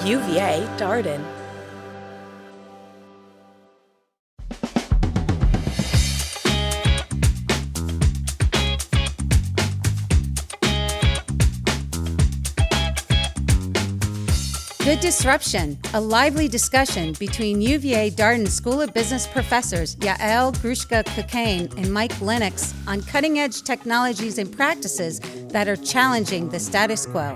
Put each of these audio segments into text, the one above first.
UVA Darden. Good Disruption, a lively discussion between UVA Darden School of Business professors Yael Grushka-Cocaine and Mike Lennox on cutting-edge technologies and practices that are challenging the status quo.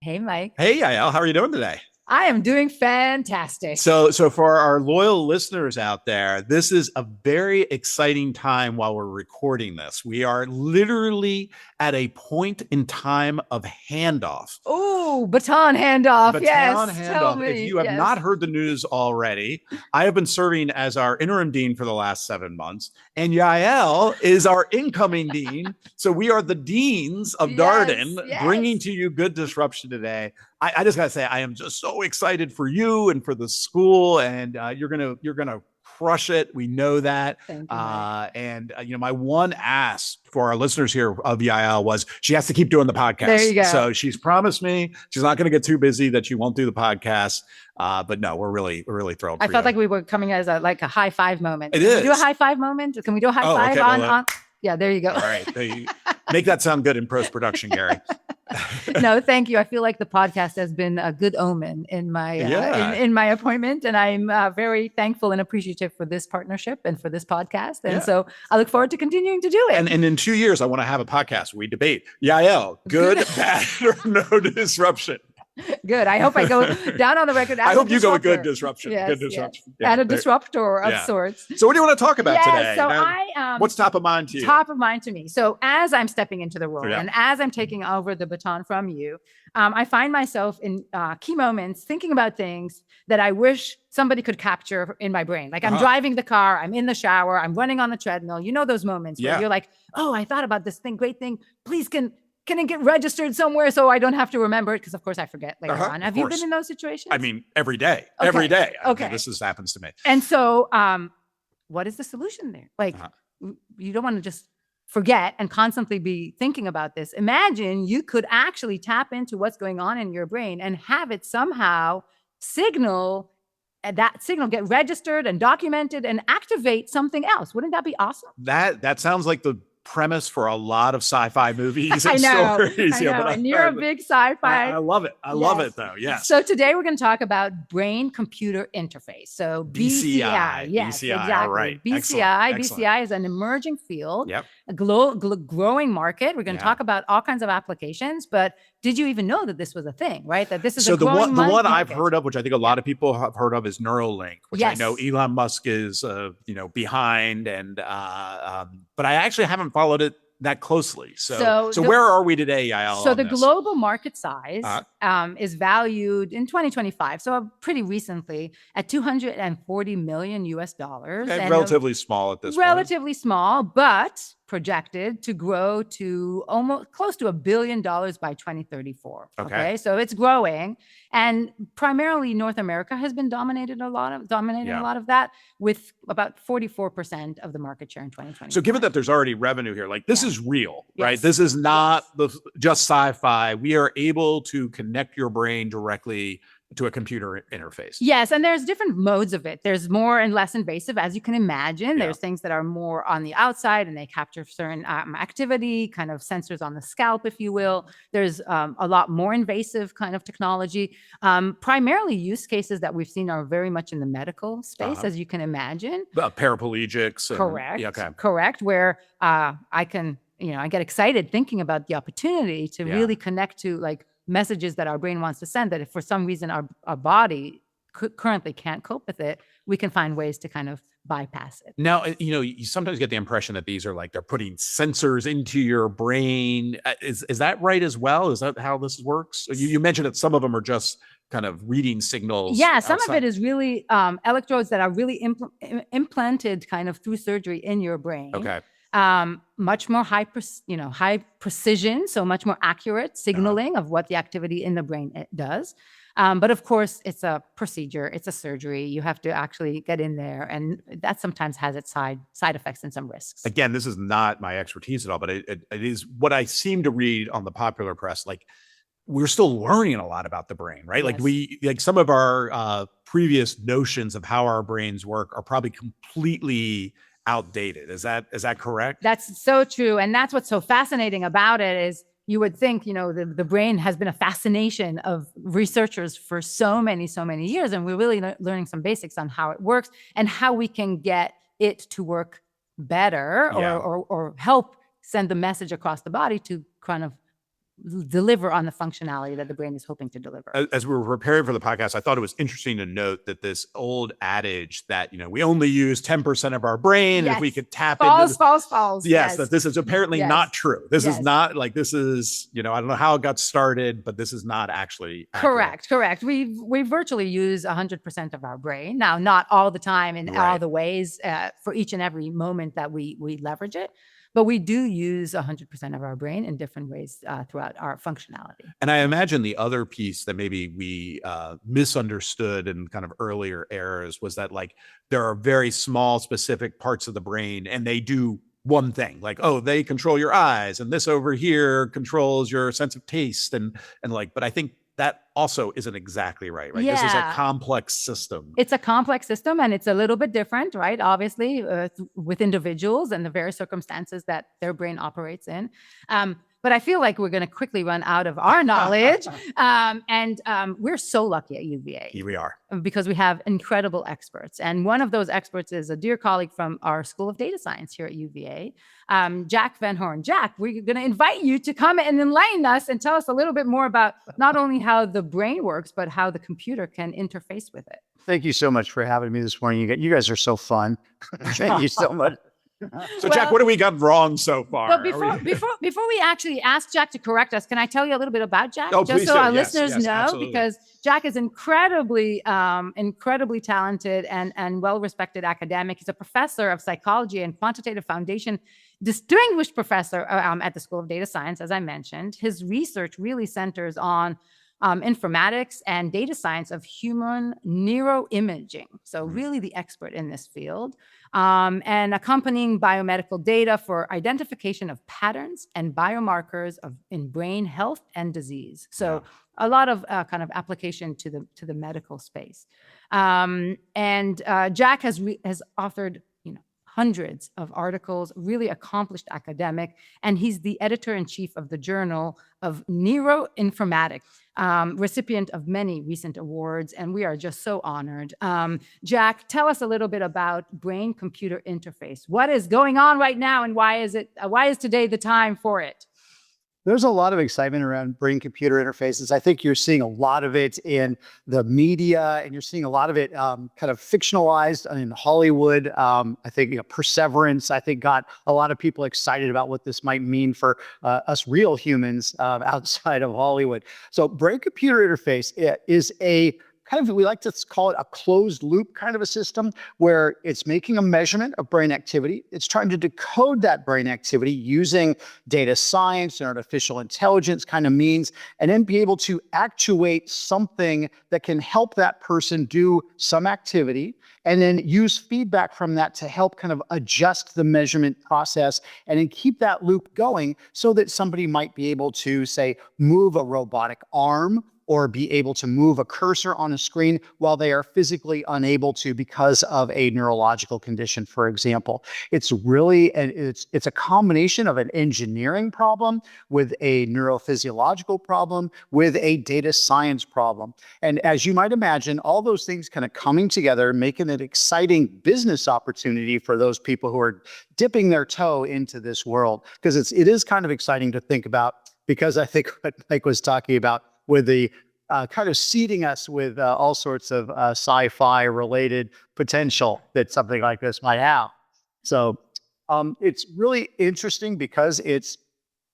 Hey, Mike. Hey, Yael, how are you doing today? I am doing fantastic. So for our loyal listeners out there, this is a very exciting time while we're recording this. We are literally at a point in time of handoff. Oh, baton handoff. Baton yes. handoff. Tell me. If you have not heard the news already, I have been serving as our interim dean for the last 7 months, and Yael is our incoming dean. So we are the deans of Darden, bringing to you Good Disruption today. I just gotta say, I am just so excited for you and for the school, and you're gonna crush it. We know that. Thank you, and my one ask for our listeners here of Yael was she has to keep doing the podcast. There you go. So she's promised me she's not going to get too busy that she won't do the podcast. But no, we're really thrilled. I felt like we were coming as a high five moment. It Can is. we do a high five moment? Can we do a high five okay, on? Yeah, there you go. All right. Make that sound good in post-production, Gary. No, thank you. I feel like the podcast has been a good omen in my in my appointment, and I'm very thankful and appreciative for this partnership and for this podcast. And so I look forward to continuing to do it. And in 2 years, I want to have a podcast where we debate Yael, good, bad, or no disruption. Good. I hope I go down on the record. I hope you go with good disruption. Yes, good disruption. Yes. And a disruptor of sorts. So what do you want to talk about today? So now, what's top of mind to you? Top of mind to me. So as I'm stepping into the role and as I'm taking over the baton from you, I find myself in key moments thinking about things that I wish somebody could capture in my brain. Like I'm driving the car, I'm in the shower, I'm running on the treadmill. You know those moments where you're like, oh, I thought about this thing, great thing. Please can it get registered somewhere so I don't have to remember it? Because of course I forget later on. Have you been in those situations? I mean, every day. Every day. Okay. This happens to me. And so what is the solution there? Like you don't want to just forget and constantly be thinking about this. Imagine you could actually tap into what's going on in your brain and have it somehow signal, that signal get registered and documented and activate something else. Wouldn't that be awesome? That sounds like the premise for a lot of sci-fi movies and stories. I know. And you're a big sci-fi. I love it. I love it though. Yes. So today we're going to talk about brain-computer interface. So BCI. Yes, BCI. Exactly. All right. BCI. Excellent. BCI is an emerging field. Yep. A growing market. We're going to talk about all kinds of applications, but did you even know that this was a thing, right? That this is the one market. I've heard of, which I think a lot of people have heard of, is Neuralink, which I know Elon Musk is behind, and but I actually haven't followed it that closely. So where are we today, Yael? So the global market size is valued in 2025, so pretty recently, at $240 million US. Okay, relatively small at this point. Relatively small, but projected to grow to almost close to $1 billion by 2034. Okay. So it's growing, and primarily North America has been dominating a lot of that, with about 44% of the market share in 2020. So given that there's already revenue here, like this is real, right? This is not just sci-fi. We are able to connect your brain directly to a computer interface. Yes, and there's different modes of it. There's more and less invasive, as you can imagine. There's things that are more on the outside and they capture certain activity, kind of sensors on the scalp, if you will. There's a lot more invasive kind of technology. Primarily use cases that we've seen are very much in the medical space, as you can imagine. Paraplegics. Correct. Correct. Where I get excited thinking about the opportunity to really connect to like messages that our brain wants to send, that if for some reason our body currently can't cope with it, we can find ways to kind of bypass it. Now, you sometimes get the impression that these are like they're putting sensors into your brain. Is that right as well? Is that how this works? You mentioned that some of them are just kind of reading signals. Yeah, some of it is really electrodes that are really implanted kind of through surgery in your brain. Okay. Much more high precision, so much more accurate signaling of what the activity in the brain does. But of course, it's a procedure, it's a surgery. You have to actually get in there, and that sometimes has its side effects and some risks. Again, this is not my expertise at all, but it is what I seem to read on the popular press. Like, we're still learning a lot about the brain, right? Yes. Like some of our previous notions of how our brains work are probably completely outdated. Is that correct? That's so true. And that's what's so fascinating about it is you would think, the brain has been a fascination of researchers for so many years. And we're really learning some basics on how it works and how we can get it to work better or help send the message across the body to kind of deliver on the functionality that the brain is hoping to deliver. As we were preparing for the podcast, I thought it was interesting to note that this old adage that, we only use 10% of our brain, and if we could tap into false. Yes, that this is apparently not true. This is not like, this is, I don't know how it got started, but this is not actually accurate. Correct. We virtually use 100% of our brain. Now, not all the time in all the ways for each and every moment that we leverage it. But we do use 100% of our brain in different ways throughout our functionality. And I imagine the other piece that maybe we misunderstood in kind of earlier eras was that, like, there are very small specific parts of the brain and they do one thing, like, oh, they control your eyes and this over here controls your sense of taste and like, but I think that also isn't exactly right? Yeah. This is a complex system. It's a complex system, and it's a little bit different, right? Obviously, with individuals and the various circumstances that their brain operates in. But I feel like we're going to quickly run out of our knowledge. And we're so lucky at UVA. Here we are. Because we have incredible experts. And one of those experts is a dear colleague from our School of Data Science here at UVA, Jack Van Horn. Jack, we're going to invite you to come and enlighten us and tell us a little bit more about not only how the brain works, but how the computer can interface with it. Thank you so much for having me this morning. You guys are so fun. Thank you so much. So, Jack, what have we got wrong so far? But before we actually ask Jack to correct us, can I tell you a little bit about Jack? Oh, just please so do. our Yes, listeners know, absolutely. because Jack is incredibly talented and well-respected academic. He's a professor of psychology and quantitative foundation, distinguished professor at the School of Data Science, as I mentioned. His research really centers on informatics and data science of human neuroimaging. So really the expert in this field, and accompanying biomedical data for identification of patterns and biomarkers in brain health and disease. So a lot of kind of application to the medical space. And Jack has authored hundreds of articles, really accomplished academic, and he's the editor-in-chief of the Journal of Neuroinformatics, recipient of many recent awards, and we are just so honored. Jack, tell us a little bit about brain-computer interface. What is going on right now, and why is today the time for it? There's a lot of excitement around brain-computer interfaces. I think you're seeing a lot of it in the media, and you're seeing a lot of it kind of fictionalized in Hollywood. I think Perseverance, I think, got a lot of people excited about what this might mean for us real humans outside of Hollywood. So brain-computer interface is a kind of, we like to call it a closed loop kind of a system, where it's making a measurement of brain activity. It's trying to decode that brain activity using data science and artificial intelligence kind of means, and then be able to actuate something that can help that person do some activity, and then use feedback from that to help kind of adjust the measurement process, and then keep that loop going so that somebody might be able to, say, move a robotic arm, or be able to move a cursor on a screen while they are physically unable to because of a neurological condition, for example. It's really, it's a combination of an engineering problem with a neurophysiological problem with a data science problem. And as you might imagine, all those things kind of coming together, making it an exciting business opportunity for those people who are dipping their toe into this world. Because it is kind of exciting to think about, because I think what Mike was talking about, with the kind of seeding us with all sorts of sci-fi related potential that something like this might have. So it's really interesting because it's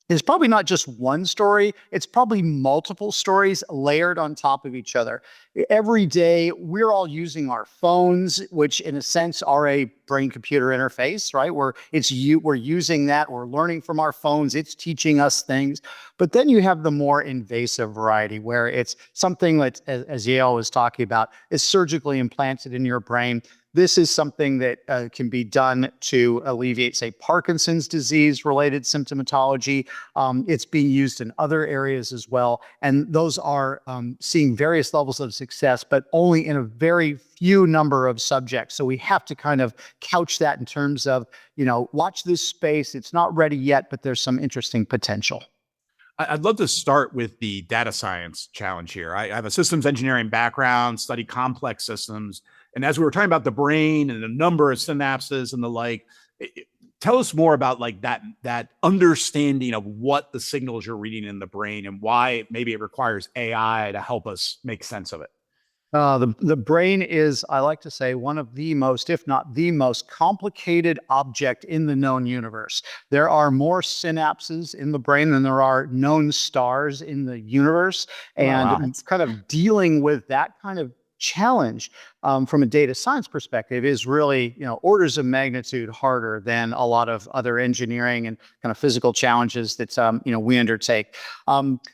is probably not just one story, it's probably multiple stories layered on top of each other. Every day, we're all using our phones, which in a sense are a brain-computer interface, right? We're using that, we're learning from our phones, it's teaching us things. But then you have the more invasive variety where it's something that, as Yael was talking about, is surgically implanted in your brain. This is something that can be done to alleviate, say, Parkinson's disease-related symptomatology. It's being used in other areas as well. And those are seeing various levels of success, but only in a very few number of subjects. So we have to kind of couch that in terms of, watch this space. It's not ready yet, but there's some interesting potential. I'd love to start with the data science challenge here. I have a systems engineering background, study complex systems. And as we were talking about the brain and the number of synapses and the like, tell us more about like that understanding of what the signals you're reading in the brain and why maybe it requires AI to help us make sense of it. The brain is, I like to say, one of the most, if not the most complicated object in the known universe. There are more synapses in the brain than there are known stars in the universe. And kind of dealing with that kind of challenge from a data science perspective is really, orders of magnitude harder than a lot of other engineering and kind of physical challenges that, we undertake.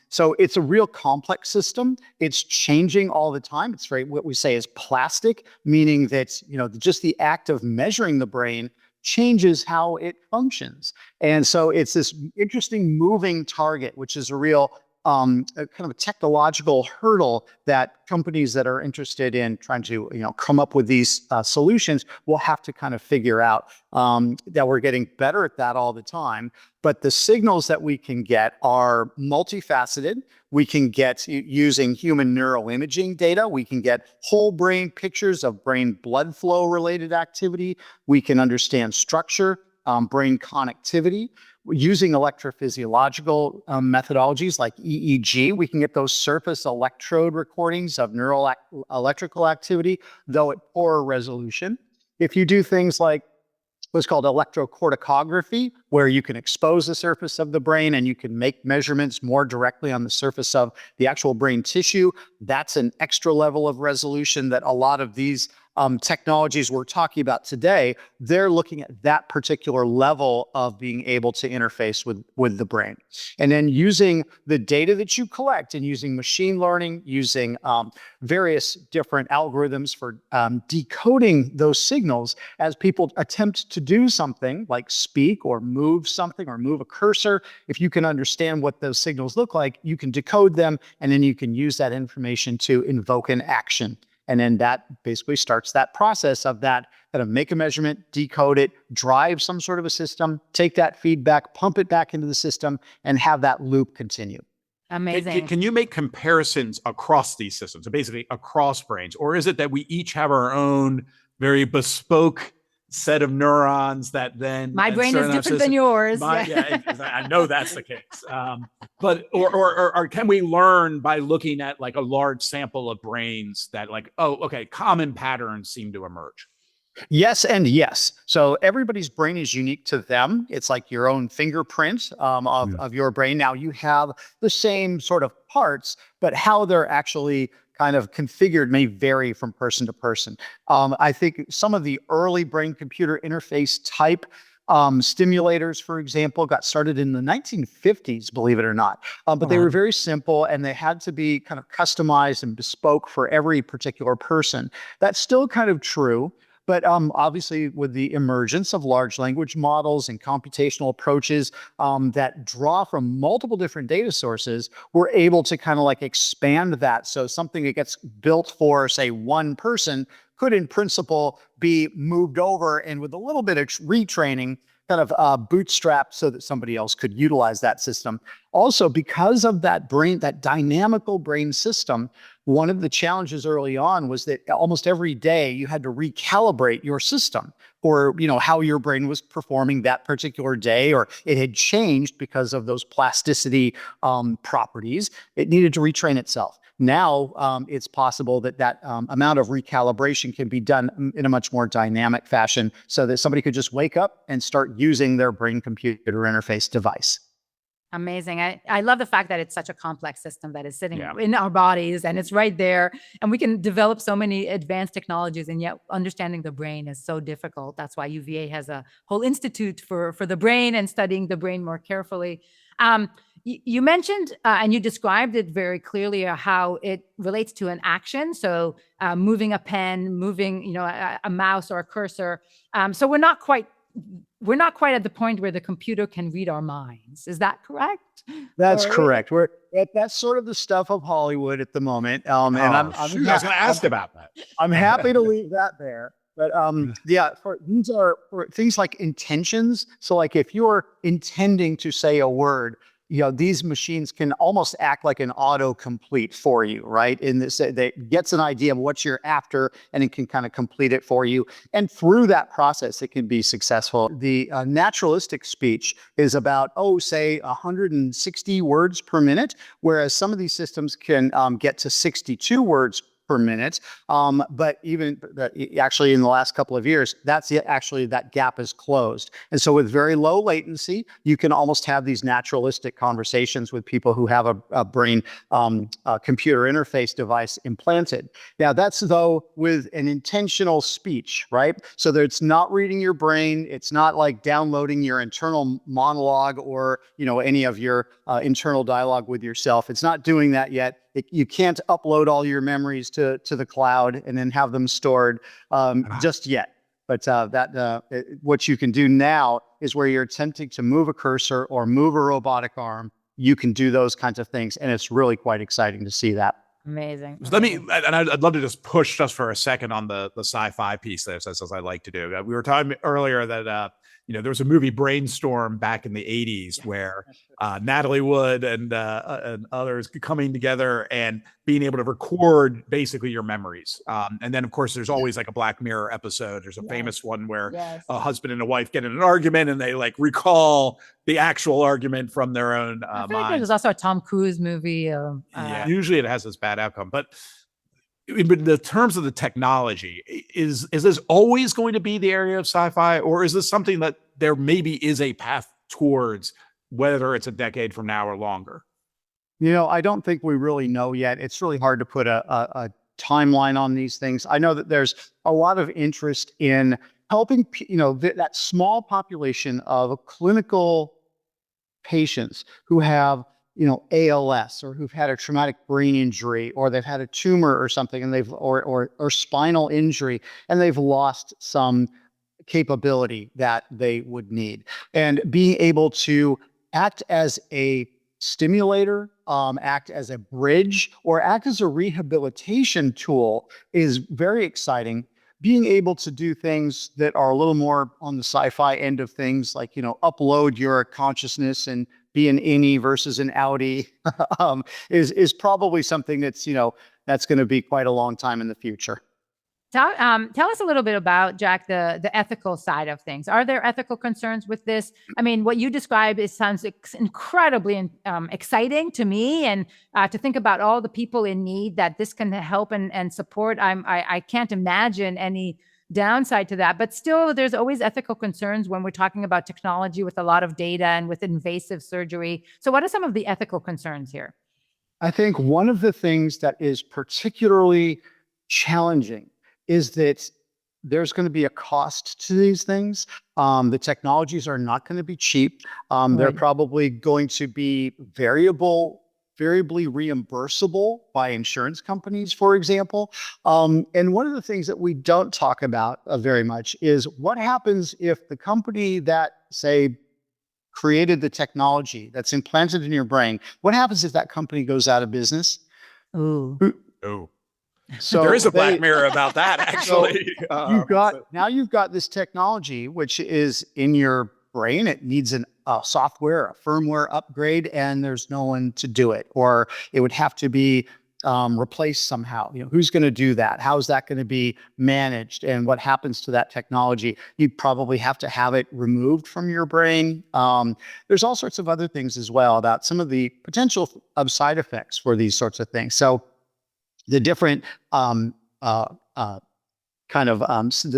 So it's a real complex system. It's changing all the time. It's what we say is plastic, meaning that, just the act of measuring the brain changes how it functions. And so it's this interesting moving target, which is a real a kind of a technological hurdle that companies that are interested in trying to come up with these solutions will have to kind of figure out. That we're getting better at that all the time. But the signals that we can get are multifaceted. We can get, using human neuroimaging data, we can get whole brain pictures of brain blood flow related activity. We can understand structure, brain connectivity. Using electrophysiological methodologies like EEG, we can get those surface electrode recordings of neural electrical activity, though at poorer resolution. If you do things like what's called electrocorticography, where you can expose the surface of the brain and you can make measurements more directly on the surface of the actual brain tissue, that's an extra level of resolution that a lot of these technologies we're talking about today, they're looking at that particular level of being able to interface with the brain. And then using the data that you collect and using machine learning, using various different algorithms for decoding those signals as people attempt to do something like speak or move something or move a cursor. If you can understand what those signals look like, you can decode them, and then you can use that information to invoke an action. And then that basically starts that process of that kind of make a measurement, decode it, drive some sort of a system, take that feedback, pump it back into the system, and have that loop continue. Amazing. Can you make comparisons across these systems, so basically across brains? Or is it that we each have our own very bespoke set of neurons that then my brain is different than yours. Yeah, I know that's the case. But or can we learn by looking at like a large sample of brains that like, oh, okay, common patterns seem to emerge? Yes and yes. So everybody's brain is unique to them. It's like your own fingerprint of your brain. Now you have the same sort of parts, but how they're actually kind of configured may vary from person to person. I think some of the early brain-computer interface type stimulators, for example, got started in the 1950s, believe it or not. But they were very simple and they had to be kind of customized and bespoke for every particular person. That's still kind of true. But obviously, with the emergence of large language models and computational approaches that draw from multiple different data sources, we're able to kind of like expand that. So something that gets built for, say, one person could in principle be moved over and with a little bit of retraining, kind of bootstrapped so that somebody else could utilize that system. Also, because of that brain, that dynamical brain system, one of the challenges early on was that almost every day you had to recalibrate your system or, how your brain was performing that particular day, or it had changed because of those plasticity properties. It needed to retrain itself. Now it's possible that amount of recalibration can be done in a much more dynamic fashion so that somebody could just wake up and start using their brain-computer interface device. Amazing. I love the fact that it's such a complex system that is sitting Yeah. in our bodies and it's right there. And we can develop so many advanced technologies, and yet understanding the brain is so difficult. That's why UVA has a whole institute for the brain and studying the brain more carefully. You mentioned and you described it very clearly how it relates to an action. So moving a pen, moving, a mouse or a cursor. So we're not quite at the point where the computer can read our minds. Is that correct? That's correct. That's sort of the stuff of Hollywood at the moment. And I was going to ask about that. I'm happy to leave that there. But these are for things like intentions. So like if you're intending to say a word, these machines can almost act like an autocomplete for you, right? In this, that gets an idea of what you're after, and it can kind of complete it for you. And through that process, it can be successful. The naturalistic speech is about, say 160 words per minute, whereas some of these systems can get to 62 words per minute. But actually in the last couple of years, that gap is closed. And so with very low latency, you can almost have these naturalistic conversations with people who have a brain computer interface device implanted. Now that's though with an intentional speech, right? So that it's not reading your brain. It's not like downloading your internal monologue or, any of your internal dialogue with yourself. It's not doing that yet. You can't upload all your memories to the cloud and then have them stored just yet. But what you can do now is where you're attempting to move a cursor or move a robotic arm, you can do those kinds of things. And it's really quite exciting to see that. Amazing. So I'd love to just push just for a second on the sci-fi piece there, as I like to do. We were talking earlier that there was a movie Brainstorm back in the 80s where Natalie Wood and others coming together and being able to record basically your memories. And then, of course, there's always like a Black Mirror episode. There's a famous one where a husband and a wife get in an argument and they like recall the actual argument from their own I feel like minds. there's also a Tom Cruise movie. Usually it has this bad outcome. But in the terms of the technology, is this always going to be the area of sci-fi, or is this something that there maybe is a path towards, whether it's a decade from now or longer? I don't think we really know yet. It's really hard to put a timeline on these things. I know that there's a lot of interest in helping, that small population of clinical patients who have ALS, or who've had a traumatic brain injury, or they've had a tumor or something, and or spinal injury, and they've lost some capability that they would need. And being able to act as a stimulator, act as a bridge, or act as a rehabilitation tool is very exciting. Being able to do things that are a little more on the sci-fi end of things, like, upload your consciousness and be an innie versus an outie, is probably something that's, that's going to be quite a long time in the future. Tell us a little bit about, Jack, the ethical side of things. Are there ethical concerns with this? I mean, what you describe sounds incredibly exciting to me, and to think about all the people in need that this can help and support. I can't imagine any downside to that, but still there's always ethical concerns when we're talking about technology with a lot of data and with invasive surgery. So what are some of the ethical concerns here? I think one of the things that is particularly challenging is that there's going to be a cost to these things. The technologies are not going to be cheap. They're probably going to be variably reimbursable by insurance companies, for example. And one of the things that we don't talk about very much is what happens if the company that, say, created the technology that's implanted in your brain, what happens if that company goes out of business? Ooh. So there is a Black Mirror about that, actually. You've got this technology which is in your brain. It needs a software, a firmware upgrade, and there's no one to do it, or it would have to be replaced somehow. Who's going to do that? How is that going to be managed? And what happens to that technology? You'd probably have to have it removed from your brain. There's all sorts of other things as well about some of the potential of side effects for these sorts of things. So the different the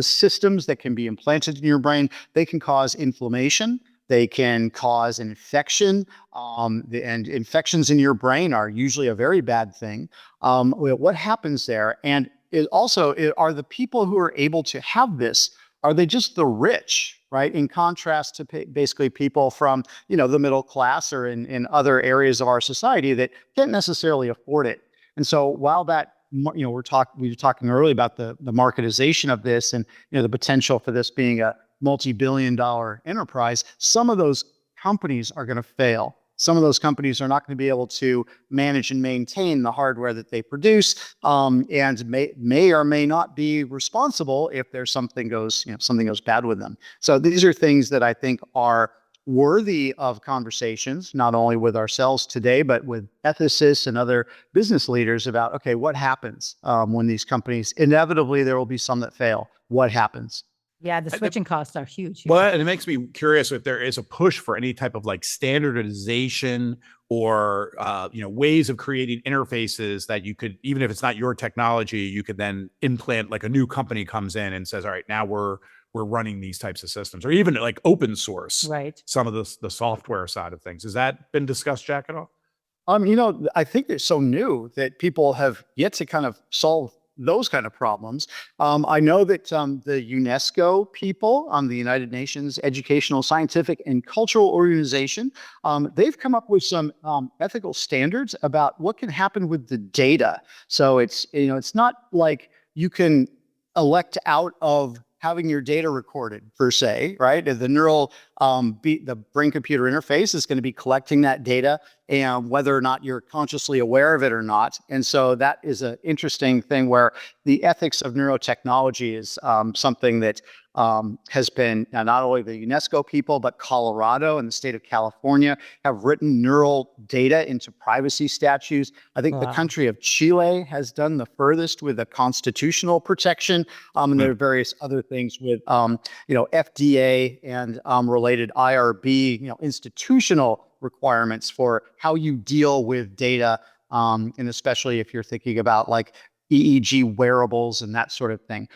systems that can be implanted in your brain, they can cause inflammation. They can cause an infection, and infections in your brain are usually a very bad thing. What happens there? And are the people who are able to have this, are they just the rich, right? In contrast to basically people from, the middle class or in other areas of our society that can't necessarily afford it. And so while that, we were talking earlier about the marketization of this and, the potential for this being a multi-billion-dollar enterprise, some of those companies are going to fail. Some of those companies are not going to be able to manage and maintain the hardware that they produce, and may or may not be responsible if there's something goes bad with them. So these are things that I think are worthy of conversations, not only with ourselves today, but with ethicists and other business leaders about, okay, what happens when these companies, inevitably there will be some that fail. What happens? Yeah, the switching costs are huge. Well, and it makes me curious if there is a push for any type of like standardization or ways of creating interfaces that you could, even if it's not your technology, you could then implant, like a new company comes in and says, all right, now we're running these types of systems, or even like open source, right? Some of the software side of things. Has that been discussed, Jack, at all? I think it's so new that people have yet to kind of solve those kind of problems. I know that the UNESCO people, the United Nations Educational, Scientific, and Cultural Organization, they've come up with some ethical standards about what can happen with the data. So it's not like you can elect out of having your data recorded per se, right? The the brain-computer interface is going to be collecting that data, and whether or not you're consciously aware of it or not. And so that is an interesting thing where the ethics of neurotechnology is something that has been not only the UNESCO people, but Colorado and the state of California have written neural data into privacy statutes. I think the country of Chile has done the furthest with a constitutional protection. And there are various other things with, FDA and related IRB, institutional requirements for how you deal with data. And especially if you're thinking about like EEG wearables and that sort of thing.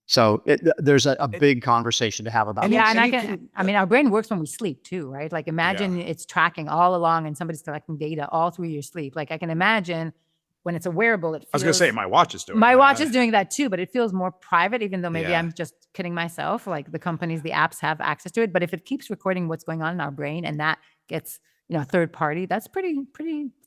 So there's a big conversation to have about yeah, this. and our brain works when we sleep too, right? Like imagine it's tracking all along and somebody's collecting data all through your sleep. Like I can imagine when it's a wearable, it feels, I was going to say my watch is doing my that. watch is doing that too, but it feels more private, even though maybe Yeah. I'm just kidding myself. Like the companies, the apps have access to it, but if it keeps recording what's going on in our brain and that gets third party, that's pretty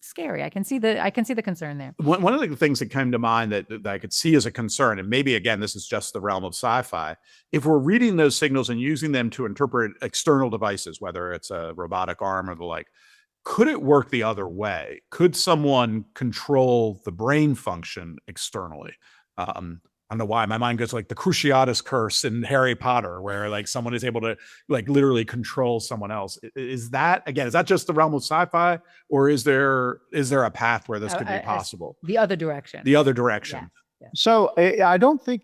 scary. I can see the concern there. One of the things that came to mind that I could see as a concern, and maybe again, this is just the realm of sci-fi, if we're reading those signals and using them to interpret external devices, whether it's a robotic arm or the like, could it work the other way? Could someone control the brain function externally? I don't know why my mind goes like the Cruciatus curse in Harry Potter, where like someone is able to like literally control someone else. Is that just the realm of sci-fi, or is there a path where this could be possible? The other direction. The other direction. Yeah. So I don't think,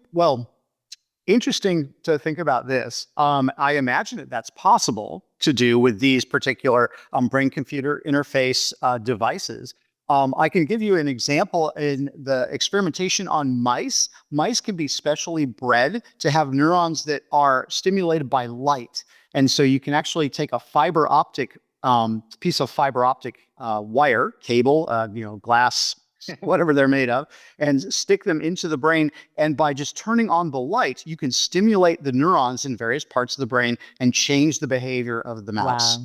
interesting to think about this. I imagine that that's possible to do with these particular brain-computer interface devices. I can give you an example in the experimentation on mice. Mice can be specially bred to have neurons that are stimulated by light. And so you can actually take a fiber optic piece of fiber optic wire, cable, glass, whatever they're made of, and stick them into the brain. And by just turning on the light, you can stimulate the neurons in various parts of the brain and change the behavior of the mouse.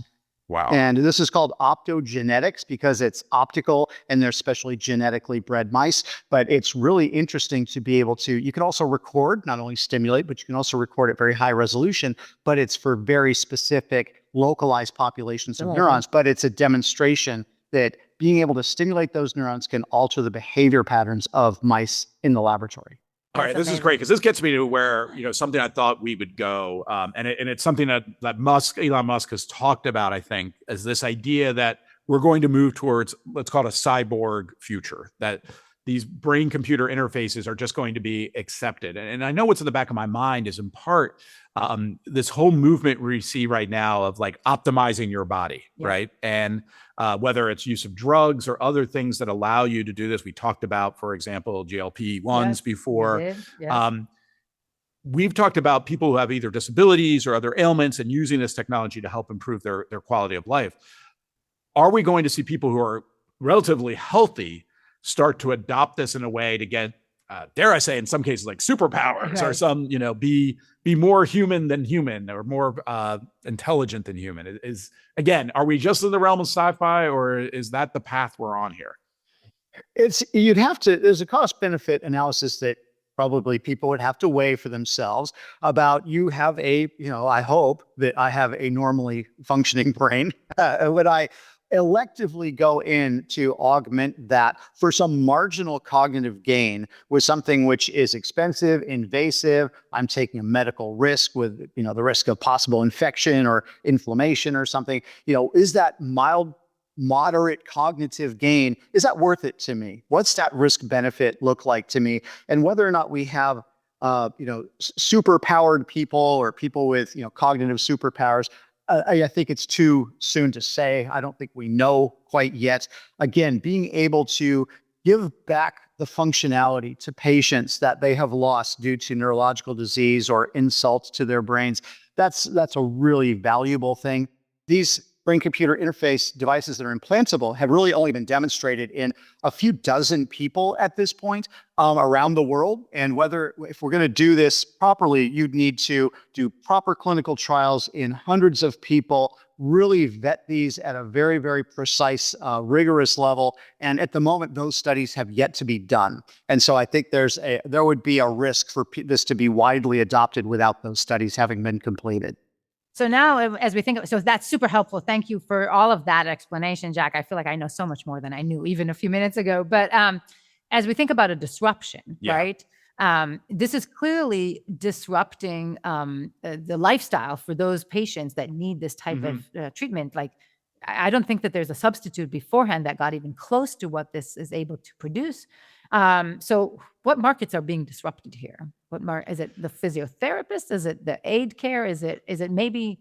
Wow. And this is called optogenetics because it's optical and they're specially genetically bred mice. But it's really interesting to be able to, you can also record, not only stimulate, but you can also record at very high resolution, but it's for very specific localized populations of neurons. But it's a demonstration that being able to stimulate those neurons can alter the behavior patterns of mice in the laboratory. All right, this is great because this gets me to where, something I thought we would go. And it's something that Elon Musk has talked about, I think, as this idea that we're going to move towards, let's call it a cyborg future, that these brain computer interfaces are just going to be accepted. And I know what's in the back of my mind is in part this whole movement we see right now of like optimizing your body, right? And whether it's use of drugs or other things that allow you to do this. We talked about, for example, GLP-1s before. we've talked about people who have either disabilities or other ailments and using this technology to help improve their quality of life. Are we going to see people who are relatively healthy start to adopt this in a way to get, dare I say, in some cases, like superpowers, or some, be more human than human, or more intelligent than human? Again, are we just in the realm of sci-fi, or is that the path we're on here? There's a cost benefit analysis that probably people would have to weigh for themselves about, I hope that I have a normally functioning brain. Would I electively go in to augment that for some marginal cognitive gain with something which is expensive, invasive? I'm taking a medical risk with, the risk of possible infection or inflammation or something. Is that moderate cognitive gain, is that worth it to me? What's that risk benefit look like to me? And whether or not we have super powered people or people with cognitive superpowers, I think it's too soon to say. I don't think we know quite yet. Again, being able to give back the functionality to patients that they have lost due to neurological disease or insults to their brains, that's a really valuable thing. These brain-computer interface devices that are implantable have really only been demonstrated in a few dozen people at this point around the world. And if we're going to do this properly, you'd need to do proper clinical trials in hundreds of people, really vet these at a very, very precise, rigorous level. And at the moment, those studies have yet to be done. And so I think there would be a risk for this to be widely adopted without those studies having been completed. So now, as we think, so that's super helpful. Thank you for all of that explanation, Jack. I feel like I know so much more than I knew even a few minutes ago. But as we think about a disruption, right? This is clearly disrupting the lifestyle for those patients that need this type of treatment. Like, I don't think that there's a substitute beforehand that got even close to what this is able to produce. So what markets are being disrupted here? Is it the physiotherapist? Is it the aid care? Is it maybe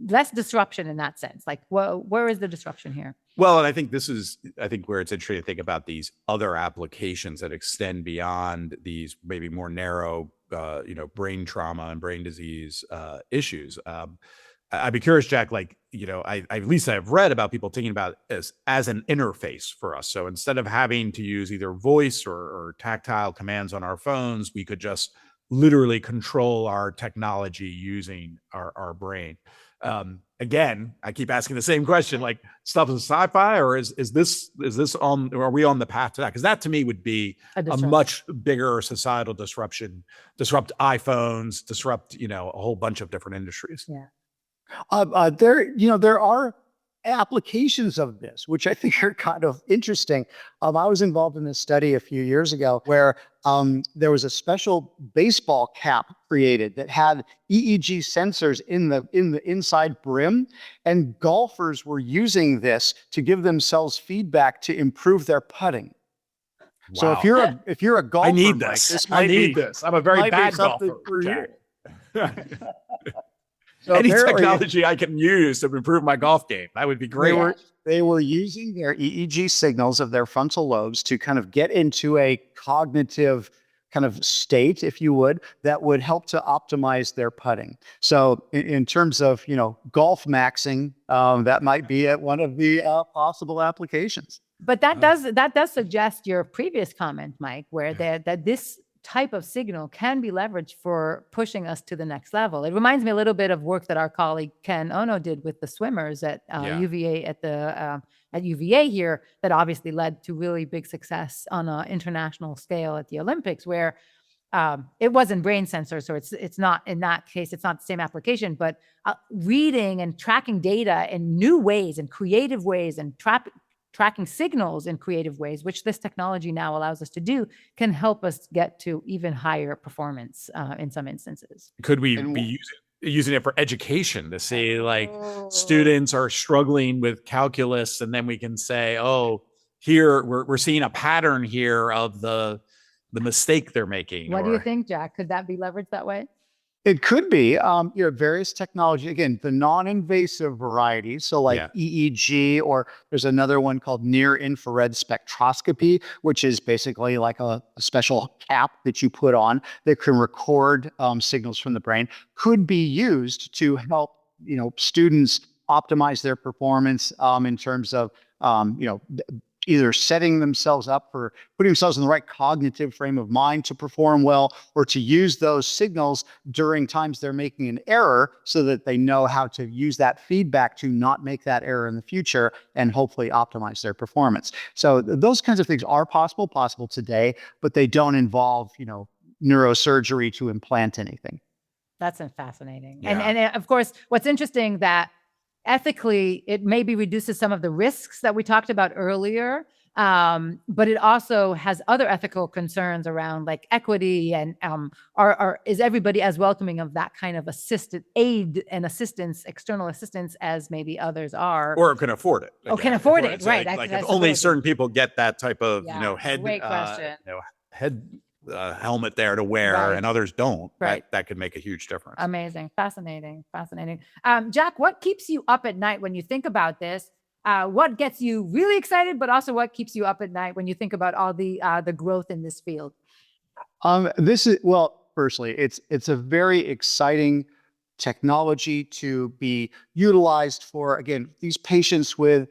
less disruption in that sense? Like, where is the disruption here? Well, and I think where it's interesting to think about these other applications that extend beyond these maybe more narrow, brain trauma and brain disease issues. I'd be curious, Jack, at least I've read about people thinking about it as an interface for us. So instead of having to use either voice or tactile commands on our phones, we could just literally control our technology using our brain. Again, I keep asking the same question, like, stuff is sci-fi, or is this on, or are we on the path to that? Because that to me would be a much bigger societal disruption, disrupt iPhones, disrupt, a whole bunch of different industries. Yeah. There are applications of this, which I think are kind of interesting. I was involved in this study a few years ago where there was a special baseball cap created that had EEG sensors in the inside brim, and golfers were using this to give themselves feedback to improve their putting. Wow. So if you're a golfer, I need this. I need this. I'm a very bad golfer. So any technology I can use to improve my golf game, that would be great. They were using their EEG signals of their frontal lobes to kind of get into a cognitive kind of state, if you would, that would help to optimize their putting. So in terms of, golf maxing, that might be one of the possible applications. But that does suggest your previous comment, Mike, where that this type of signal can be leveraged for pushing us to the next level. It reminds me a little bit of work that our colleague Ken Ono did with the swimmers at UVA at UVA here, that obviously led to really big success on an international scale at the Olympics, where it wasn't brain sensors, so it's not, in that case, it's not the same application, but reading and tracking data in new ways and creative ways, and tracking signals in creative ways, which this technology now allows us to do, can help us get to even higher performance in some instances. Could we be using it for education to say, like, students are struggling with calculus, and then we can say, oh, here we're seeing a pattern here of the mistake they're making? What do you think, Jack? Could that be leveraged that way? It could be, various technology. Again, the non-invasive variety. So like Yeah. EEG, or there's another one called near infrared spectroscopy, which is basically like a special cap that you put on that can record signals from the brain, could be used to help, students optimize their performance in terms of, either setting themselves up for putting themselves in the right cognitive frame of mind to perform well, or to use those signals during times they're making an error so that they know how to use that feedback to not make that error in the future and hopefully optimize their performance. So those kinds of things are possible today, but they don't involve, neurosurgery to implant anything. That's fascinating. Yeah. And of course, what's interesting that ethically, it maybe reduces some of the risks that we talked about earlier, but it also has other ethical concerns around like equity and is everybody as welcoming of that kind of assisted aid and assistance, external assistance, as maybe others are, Or can afford it. Or can afford it, It's right? Like if only certain people get that type of head great question. head helmet there to wear, Right. and others don't. Right. That could make a huge difference. Amazing, fascinating. Jack, what keeps you up at night when you think about this? What gets you really excited, but also what keeps you up at night when you think about all the growth in this field? Firstly, it's a very exciting technology to be utilized for, again, these patients with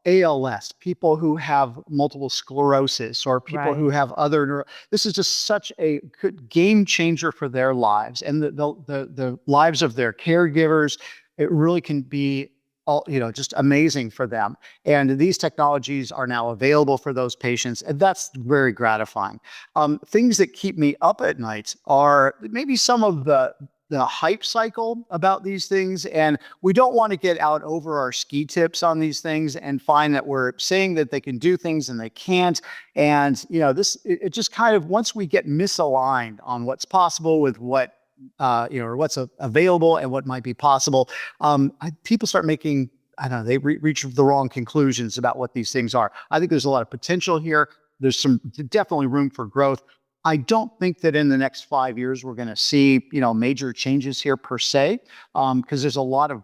ALS, people who have multiple sclerosis, or people who have other this is just such a good game changer for their lives and the lives of their caregivers. It really can be just amazing for them. And these technologies are now available for those patients, and that's very gratifying. Things that keep me up at night are maybe some of the hype cycle about these things. And we don't want to get out over our ski tips on these things and find that we're saying that they can do things and they can't. And, it just kind of, once we get misaligned on what's possible with what, or what's available and what might be possible, people start making, I don't know, they reach the wrong conclusions about what these things are. I think there's a lot of potential here. There's definitely room for growth. I don't think that in the next 5 years, we're going to see, major changes here per se, because there's a lot of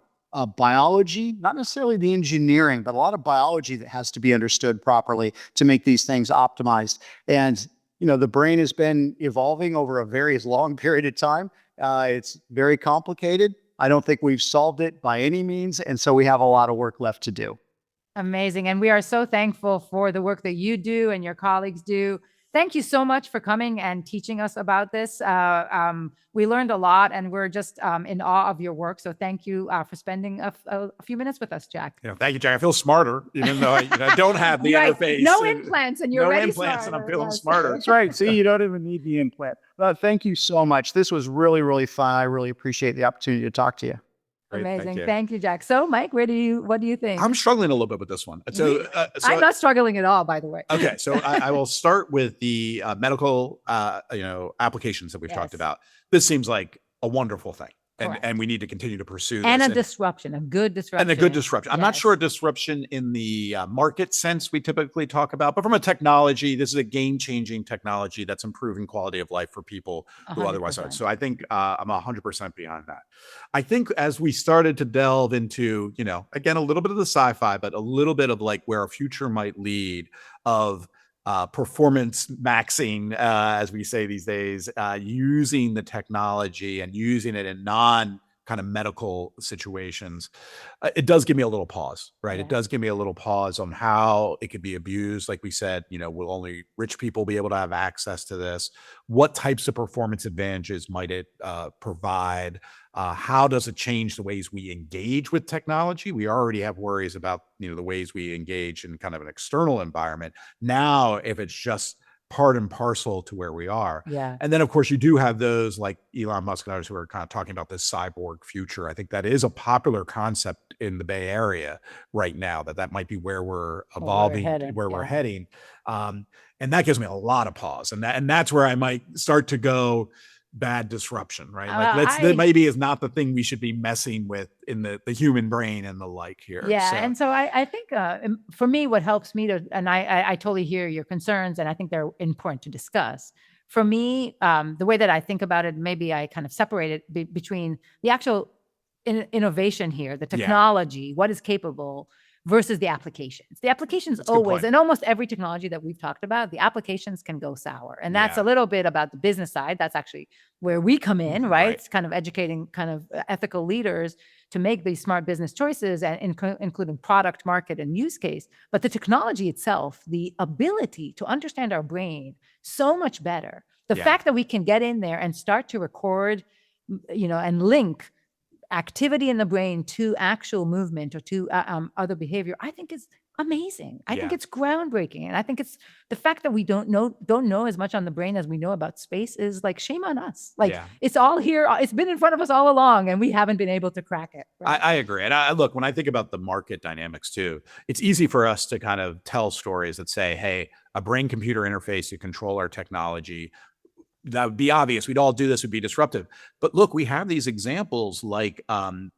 biology, not necessarily the engineering, but a lot of biology that has to be understood properly to make these things optimized. And, the brain has been evolving over a very long period of time. It's very complicated. I don't think we've solved it by any means. And so we have a lot of work left to do. Amazing. And we are so thankful for the work that you do and your colleagues do. Thank you so much for coming and teaching us about this. We learned a lot, and we're just in awe of your work. So thank you for spending a few minutes with us, Jack. Thank you, Jack. I feel smarter, even though I don't have the interface. No implants, and you're no already implants, smarter. and I'm feeling smarter. That's right. See, you don't even need the implant. Thank you so much. This was really, really fun. I really appreciate the opportunity to talk to you. Great, amazing. Thank you, Jack. So, Mike, what do you think? I'm struggling a little bit with this one. So I'm not struggling at all, by the way. Okay, so I will start with the medical, applications that we've talked about. This seems like a wonderful thing, and we need to continue to pursue this. And a disruption, a good disruption. And a good disruption. I'm not sure a disruption in the market sense we typically talk about, but from a technology, this is a game-changing technology that's improving quality of life for people who otherwise aren't. So I think I'm 100% behind that. I think as we started to delve into, again, a little bit of the sci-fi, but a little bit of like where our future might lead of performance maxing, as we say these days, using the technology and using it in non kind of medical situations, it does give me a little pause, right? Yeah. It does give me a little pause on how it could be abused. Like we said, will only rich people be able to have access to this? What types of performance advantages might it provide? How does it change the ways we engage with technology? We already have worries about, the ways we engage in kind of an external environment. Now, if it's just part and parcel to where we are. Yeah. And then, of course, you do have those like Elon Musk and others who are kind of talking about this cyborg future. I think that is a popular concept in the Bay Area right now, that might be where we're evolving, where we're heading. And that gives me a lot of pause. And that's where I might start to go bad disruption, right? Like that maybe is not the thing we should be messing with in the human brain and the like here. Yeah. And so I think for me, what helps me to, and I totally hear your concerns, and I think they're important to discuss. for me, the way that I think about it, maybe I kind of separate it between the actual innovation here, the technology, what is capable, versus the applications. The applications always, and almost every technology that we've talked about, the applications can go sour. And that's a little bit about the business side. That's actually where we come in, right? It's kind of educating kind of ethical leaders to make these smart business choices, and including product, market, and use case. But the technology itself, the ability to understand our brain so much better, the fact that we can get in there and start to record, and link activity in the brain to actual movement or to other behavior, I think is amazing. I think it's groundbreaking. And I think it's the fact that we don't know as much on the brain as we know about space is like, shame on us. Like it's all here. It's been in front of us all along, and we haven't been able to crack it. Right? I agree. And look, when I think about the market dynamics too, it's easy for us to kind of tell stories that say, hey, a brain computer interface to control our technology, that would be obvious. We'd all do this, would be disruptive. But look, we have these examples like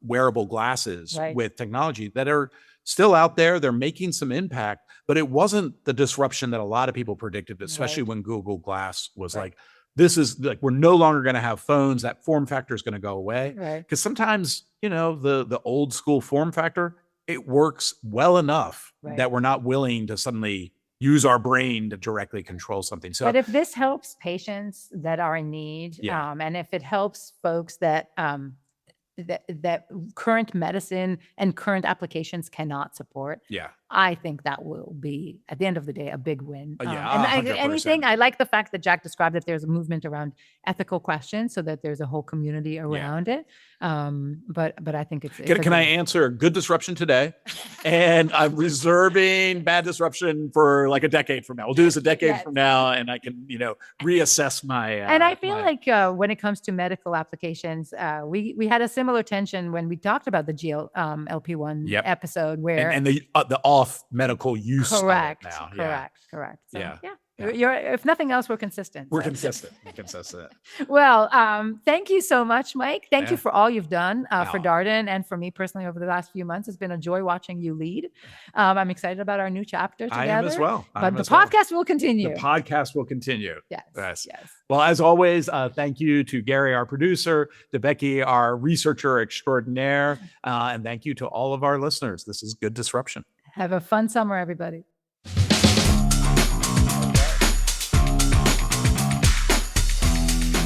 wearable glasses with technology that are still out there. They're making some impact, but it wasn't the disruption that a lot of people predicted, especially when Google Glass was like, this is like, we're no longer going to have phones. That form factor is going to go away. Because sometimes, the old school form factor, it works well enough that we're not willing to suddenly use our brain to directly control something. So, but if this helps patients that are in need, and if it helps folks that that current medicine and current applications cannot support, I think that will be, at the end of the day, a big win. I like the fact that Jack described that there's a movement around ethical questions, so that there's a whole community around it. But I think it's can I answer good disruption today? And I'm reserving bad disruption for like a decade from now. We'll do this a decade from now, and I can, reassess my. And I feel like when it comes to medical applications, we had a similar tension when we talked about the GLP-1 episode, where and the off medical use. Correct. Of it now. Correct. So, if nothing else, we're consistent. We're consistent. Well, thank you so much, Mike. Thank you for all you've done for Darden and for me personally over the last few months. It's been a joy watching you lead. I'm excited about our new chapter together. I am as well. But the podcast will continue. The podcast will continue. Yes. Well, as always, thank you to Gary, our producer, to Becky, our researcher extraordinaire, and thank you to all of our listeners. This is Good Disruption. Have a fun summer, everybody.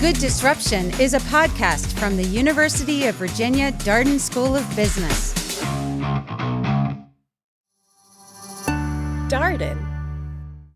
Good Disruption is a podcast from the University of Virginia Darden School of Business. Darden.